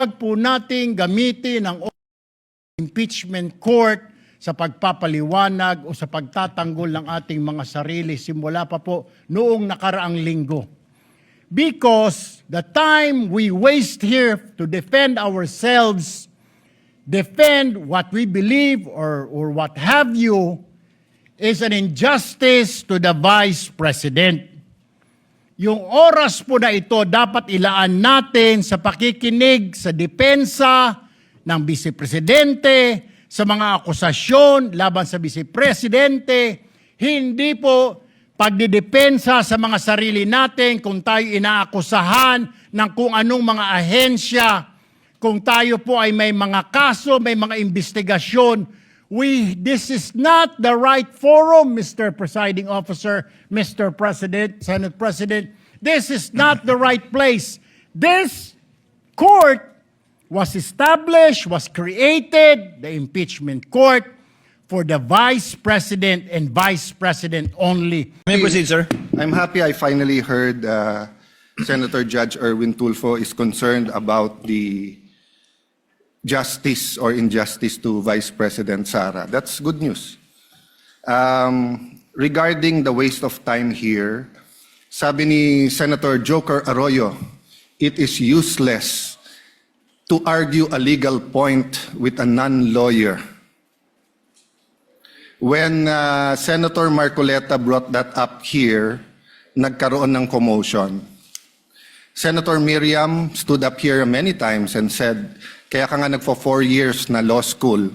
Huwag po nating gamitin ang impeachment court sa pagpapaliwanag o sa pagtatanggol ng ating mga sarili simula pa po noong nakaraang linggo. Because the time we waste here to defend ourselves, defend what we believe or what have you, is an injustice to the Vice President. Yung oras po na ito dapat ilaan natin sa pakikinig sa depensa ng Vice Presidente, sa mga akusasyon laban sa Vice Presidente, hindi po pagdidepensa sa mga sarili natin kung tayo inaakusahan ng kung anong mga ahensya, kung tayo po ay may mga kaso, may mga investigasyon. This is not the right forum, Mr. Presiding Officer, Mr. President, Senate President. This is not the right place. This court was established, was created, the impeachment court, for the Vice President and Vice President only. May I proceed, sir? I'm happy I finally heard Senator Judge Erwin Tulfo is concerned about the justice or injustice to Vice President Sara. That's good news. Regarding the waste of time here, sabi ni Senator Joker Arroyo, it is useless to argue a legal point with a non-lawyer. When Senator Marcoleta brought that up here, nagkaroon ng commotion. Senator Miriam stood up here many times and said, kaya ka nga nagpo 4 years na law school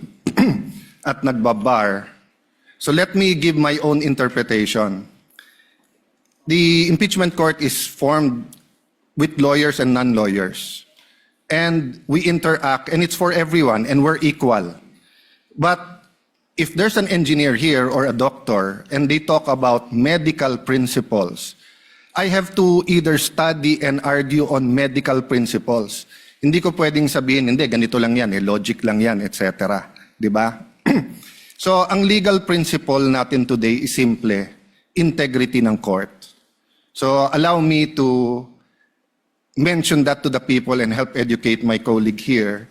at nagbabar. So let me give my own interpretation. The impeachment court is formed with lawyers and non-lawyers. And we interact, and it's for everyone, and we're equal. But if there's an engineer here or a doctor, and they talk about medical principles, I have to either study and argue on medical principles. Hindi ko pwedeng sabihin, hindi, ganito lang yan, logic lang yan, etc. Diba? So, ang legal principle natin today is simple, integrity ng court. So, allow me to mention that to the people and help educate my colleague here.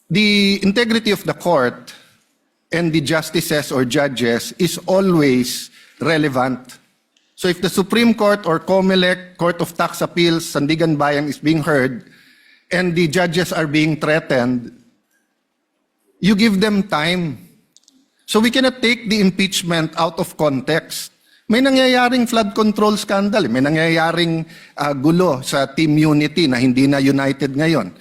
The integrity of the court and the justices or judges is always relevant. So if the Supreme Court or COMELEC, Court of Tax Appeals, Sandigan Bayan is being heard, and the judges are being threatened, you give them time. So we cannot take the impeachment out of context. May nangyayaring flood control scandal, may nangyayaring gulo sa Team Unity na hindi na united ngayon.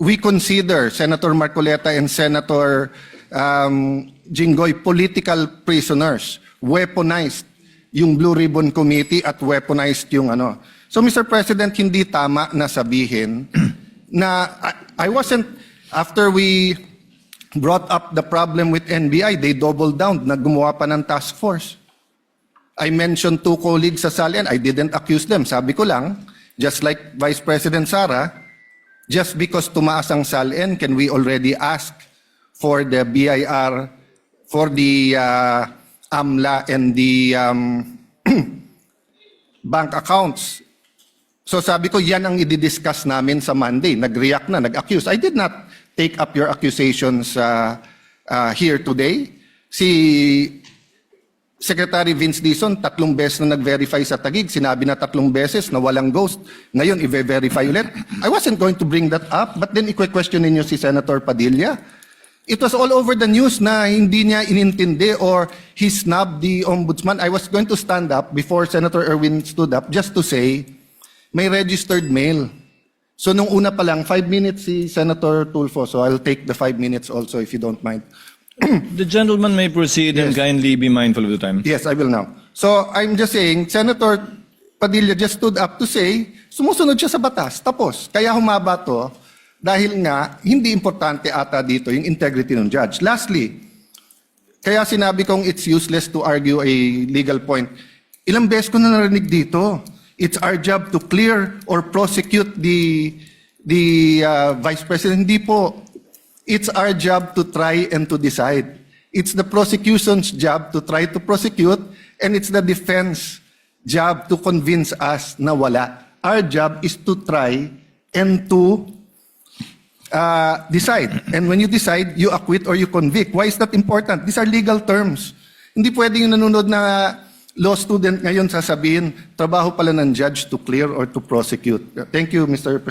We consider Senator Marcoleta and Senator Jinggoy political prisoners, weaponized yung Blue Ribbon Committee at weaponized yung ano. So Mr. President, hindi tama na sabihin na I wasn't, after we brought up the problem with NBI, they doubled down, naggumawa pa ng task force. I mentioned 2 colleagues sa Salian, I didn't accuse them. Sabi ko lang, just like Vice President Sara, just because tumaas ang Salian, can we already ask for the BIR, for the AMLA and the bank accounts? So sabi ko, yan ang i-discuss namin sa Monday. Nag-react na, nag-accuse. I did not take up your accusations here today. Si Secretary Vince Dizon, 3 beses na nag-verify sa Taguig. Sinabi na 3 beses na walang ghost. Ngayon, i-verify ulit. I wasn't going to bring that up, but then i-question ninyo si Senator Padilla. It was all over the news na hindi niya inintindi or he snubbed the ombudsman. I was going to stand up before Senator Erwin stood up just to say, may registered mail. So nung una pa lang, 5 minutes si Senator Tulfo, so I'll take the 5 minutes also if you don't mind. The gentleman may proceed and kindly be mindful of the time. Yes, I will now. So I'm just saying, Senator Padilla just stood up to say, sumusunod siya sa batas, tapos. Kaya humaba to, dahil nga, hindi importante ata dito yung integrity ng judge. Lastly, kaya sinabi kong it's useless to argue a legal point. Ilang beses ko na narinig dito. It's our job to clear or prosecute the Vice President. Hindi po. It's our job to try and to decide. It's the prosecution's job to try to prosecute, and it's the defense job to convince us na wala. Our job is to try and to decide. And when you decide, you acquit or you convict. Why is that important? These are legal terms. Hindi pwedeng yung nanonood na law student ngayon sasabihin, trabaho pala ng judge to clear or to prosecute. Thank you, Mr. President.